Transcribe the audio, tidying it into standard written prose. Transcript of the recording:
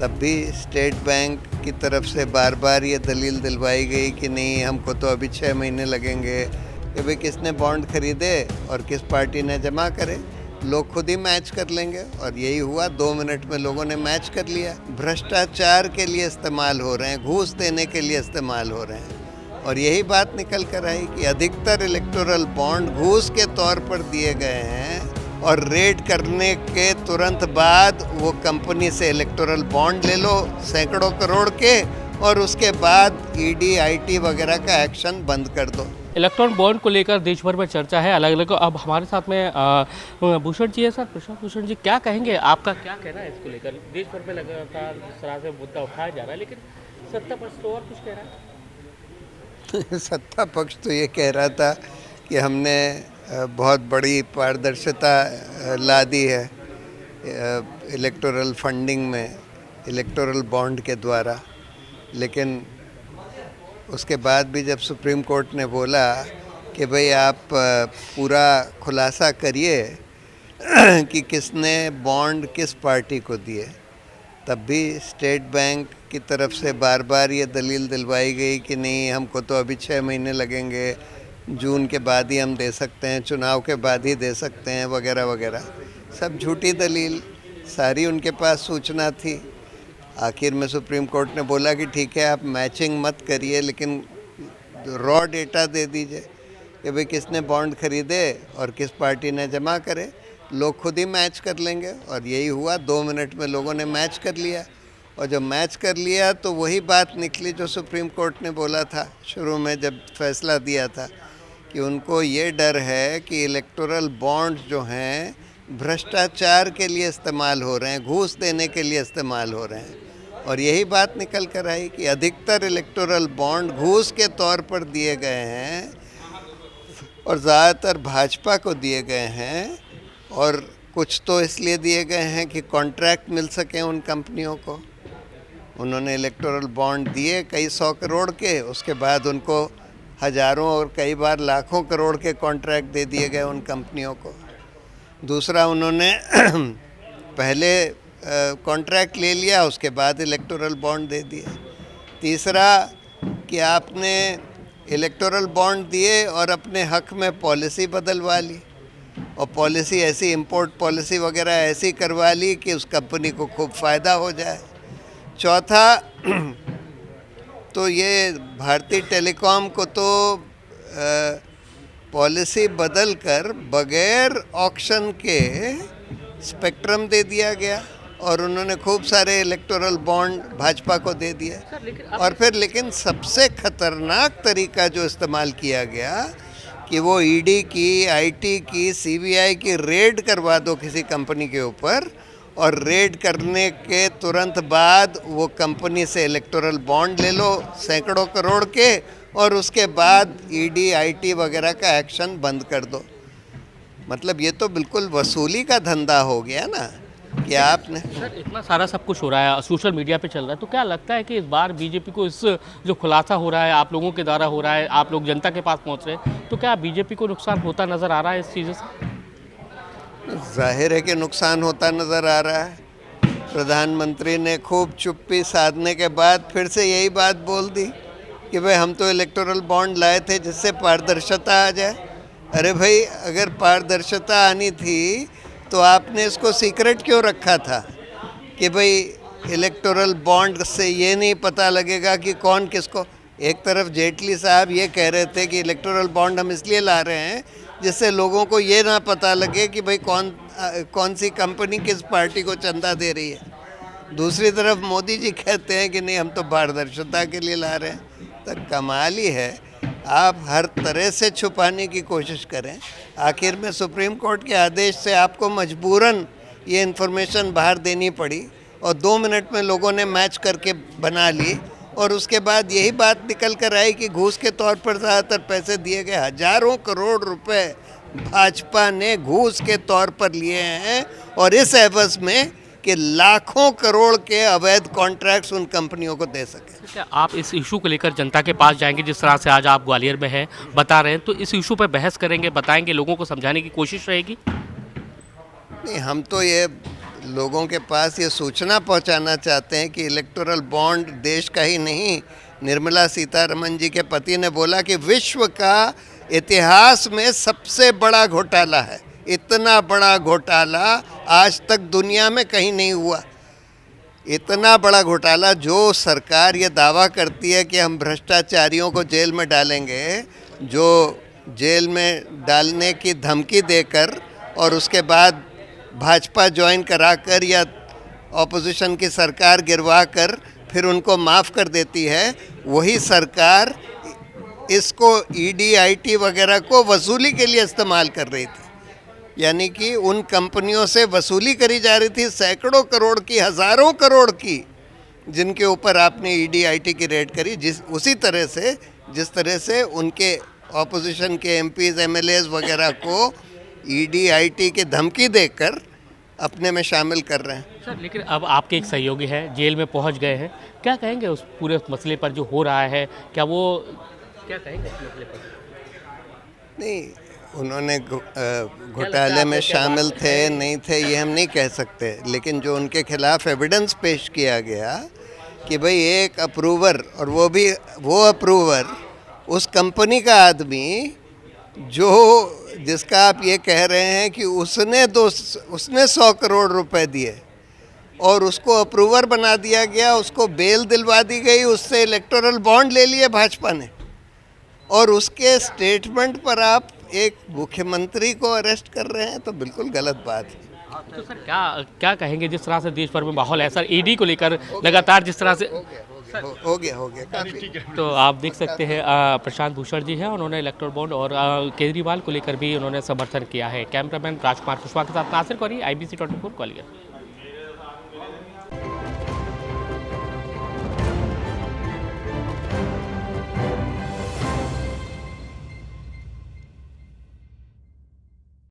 तब भी state bank की तरफ से बार बार ये दलील दिलवाई गई कि नहीं, हमको तो अभी 6 महीने लगेंगे कि भाई किसने बॉन्ड खरीदे और किस पार्टी ने जमा करे, लोग खुद ही मैच कर लेंगे। और यही हुआ, 2 मिनट में लोगों ने मैच कर लिया। भ्रष्टाचार के लिए इस्तेमाल हो रहे हैं, घूस देने के लिए इस्तेमाल हो रहे हैं। और यही बात निकल कर आई कि अधिकतर इलेक्टोरल बॉन्ड घूस के तौर पर दिए गए हैं और रेड करने के तुरंत बाद वो कंपनी से इलेक्टोरल बॉन्ड ले लो सैकड़ों करोड़ के, और उसके बाद ईडी आईटी वगैरह का एक्शन बंद कर दो। इलेक्ट्रॉन बॉन्ड को लेकर देश भर में चर्चा है अलग अलग। अब हमारे साथ में भूषण जी है सर। प्रशांत भूषण जी, क्या कहेंगे, आपका क्या कहना है इसको लेकर? देश भर में लगातार इस तरह से मुद्दा उठाया जा रहा है, लेकिन सत्ता पक्ष तो और कुछ कह रहा है। सत्ता पक्ष तो ये कह रहा था कि हमने बहुत बड़ी पारदर्शिता ला दी है इलेक्टोरल फंडिंग में, इलेक्टोरल बॉन्ड के द्वारा। लेकिन उसके बाद भी जब सुप्रीम कोर्ट ने बोला कि भाई आप पूरा खुलासा करिए कि किसने बॉन्ड किस पार्टी को दिए, तब भी स्टेट बैंक की तरफ से बार बार ये दलील दिलवाई गई कि नहीं, हमको तो अभी 6 महीने लगेंगे, जून के बाद ही हम दे सकते हैं, चुनाव के बाद ही दे सकते हैं, वगैरह वगैरह। सब झूठी दलील, सारी उनके पास सूचना थी। आखिर में सुप्रीम कोर्ट ने बोला कि ठीक है, आप मैचिंग मत करिए, लेकिन रॉ डेटा दे दीजिए कि भाई किसने बॉन्ड खरीदे और किस पार्टी ने जमा करे, लोग खुद ही मैच कर लेंगे। और यही हुआ, 2 मिनट में लोगों ने मैच कर लिया। और जब मैच कर लिया तो वही बात निकली जो सुप्रीम कोर्ट ने बोला था शुरू में जब फैसला दिया था कि उनको ये डर है कि इलेक्टोरल बॉन्ड जो हैं भ्रष्टाचार के लिए इस्तेमाल हो रहे हैं, घूस देने के लिए इस्तेमाल हो रहे हैं। और यही बात निकल कर आई कि अधिकतर इलेक्टोरल बॉन्ड घूस के तौर पर दिए गए हैं और ज़्यादातर भाजपा को दिए गए हैं। और कुछ तो इसलिए दिए गए हैं कि कॉन्ट्रैक्ट मिल सकें उन कंपनियों को। उन्होंने इलेक्टोरल बॉन्ड दिए कई 100 करोड़ के, उसके बाद उनको हज़ारों और कई बार लाखों करोड़ के कॉन्ट्रैक्ट दे दिए गए उन कंपनियों को। दूसरा, उन्होंने पहले कॉन्ट्रैक्ट ले लिया, उसके बाद इलेक्टोरल बॉन्ड दे दिए। तीसरा कि आपने इलेक्टोरल बॉन्ड दिए और अपने हक में पॉलिसी बदलवा ली, और पॉलिसी ऐसी इंपोर्ट पॉलिसी वगैरह ऐसी करवा ली कि उस कंपनी को खूब फ़ायदा हो जाए। चौथा, तो ये भारतीय टेलीकॉम को तो पॉलिसी बदलकर बगैर ऑक्शन के स्पेक्ट्रम दे दिया गया और उन्होंने खूब सारे इलेक्टोरल बॉन्ड भाजपा को दे दिए। और फिर लेकिन सबसे खतरनाक तरीका जो इस्तेमाल किया गया कि वो ईडी की, आईटी की, सीबीआई की रेड करवा दो किसी कंपनी के ऊपर, और रेड करने के तुरंत बाद वो कंपनी से इलेक्टोरल बॉन्ड ले लो सैकड़ों करोड़ के, और उसके बाद ईडी आईटी वगैरह का एक्शन बंद कर दो। मतलब ये तो बिल्कुल वसूली का धंधा हो गया ना कि आपने। सर, इतना सारा सब कुछ हो रहा है, सोशल मीडिया पे चल रहा है, तो क्या लगता है कि इस बार बीजेपी को इस जो खुलासा हो रहा है, आप लोगों के द्वारा हो रहा है, आप लोग जनता के पास पहुंच रहे हैं, तो क्या बीजेपी को नुकसान होता नज़र आ रहा है इस चीज़ से? जाहिर है कि नुकसान होता नज़र आ रहा है। प्रधानमंत्री ने खूब चुप्पी साधने के बाद फिर से यही बात बोल दी कि भाई हम तो इलेक्टोरल बॉन्ड लाए थे जिससे पारदर्शिता आ जाए। अरे भाई, अगर पारदर्शिता आनी थी तो आपने इसको सीक्रेट क्यों रखा था कि भाई इलेक्टोरल बॉन्ड से ये नहीं पता लगेगा कि कौन किसको। एक तरफ जेटली साहब ये कह रहे थे कि इलेक्टोरल बॉन्ड हम इसलिए ला रहे हैं जिससे लोगों को ये ना पता लगे कि भाई कौन सी कंपनी किस पार्टी को चंदा दे रही है। दूसरी तरफ मोदी जी कहते हैं कि नहीं, हम तो पारदर्शिता के लिए ला रहे हैं। तो कमाल ही है, आप हर तरह से छुपाने की कोशिश करें, आखिर में सुप्रीम कोर्ट के आदेश से आपको मजबूरन ये इन्फॉर्मेशन बाहर देनी पड़ी और 2 मिनट में लोगों ने मैच करके बना ली। और उसके बाद यही बात निकल कर आई कि घूस के तौर पर ज़्यादातर पैसे दिए गए। हज़ारों करोड़ रुपए भाजपा ने घूस के तौर पर लिए हैं, और इस एवज में कि लाखों करोड़ के अवैध कॉन्ट्रैक्ट्स उन कंपनियों को दे सके। क्या आप इस इशू को लेकर जनता के पास जाएंगे, जिस तरह से आज आप ग्वालियर में हैं, बता रहे हैं, तो इस इशू पर बहस करेंगे, बताएंगे, लोगों को समझाने की कोशिश रहेगी? नहीं, हम तो ये लोगों के पास ये सूचना पहुंचाना चाहते हैं कि इलेक्टोरल बॉन्ड देश का ही नहीं, निर्मला सीतारमण जी के पति ने बोला कि विश्व का इतिहास में सबसे बड़ा घोटाला है। इतना बड़ा घोटाला आज तक दुनिया में कहीं नहीं हुआ। इतना बड़ा घोटाला, जो सरकार ये दावा करती है कि हम भ्रष्टाचारियों को जेल में डालेंगे, जो जेल में डालने की धमकी देकर और उसके बाद भाजपा ज्वाइन कराकर या ऑपोजिशन की सरकार गिरवा कर फिर उनको माफ़ कर देती है, वही सरकार इसको ईडी आईटी वगैरह को वसूली के लिए इस्तेमाल कर रही थी। यानी कि उन कंपनियों से वसूली करी जा रही थी, सैकड़ों करोड़ की, हज़ारों करोड़ की, जिनके ऊपर आपने ईडी आईटी की रेड करी। जिस तरह से उनके ऑपोजिशन के एमपीज एमएलएज वगैरह को ईडी आईटी की धमकी देकर अपने में शामिल कर रहे हैं। सर, लेकिन अब आपके एक सहयोगी हैं, जेल में पहुंच गए हैं, क्या कहेंगे उस पूरे मसले पर जो हो रहा है? क्या कहेंगे इस मसले पर? नहीं, उन्होंने घोटाले में शामिल थे नहीं थे ये हम नहीं कह सकते, लेकिन जो उनके खिलाफ एविडेंस पेश किया गया कि भाई एक अप्रूवर, और वो अप्रूवर उस कंपनी का आदमी जिसका आप ये कह रहे हैं कि उसने 100 करोड़ रुपए दिए और उसको अप्रूवर बना दिया गया, उसको बेल दिलवा दी गई, उससे इलेक्टोरल बॉन्ड ले लिए भाजपा ने, और उसके स्टेटमेंट पर आप एक मुख्यमंत्री को अरेस्ट कर रहे हैं, तो बिल्कुल गलत बात है। तो सर, क्या कहेंगे जिस तरह से देश भर में माहौल है सर, ईडी को लेकर लगातार जिस तरह से हो गया काफी। तो आप देख सकते हैं प्रशांत भूषण जी हैं, उन्होंने इलेक्टोरल बॉन्ड और केजरीवाल को लेकर भी उन्होंने समर्थन किया है। कैमरामैन राजकुमार कुशवाहा के साथ नासिर कौरी, IBC 24 ग्वालियर।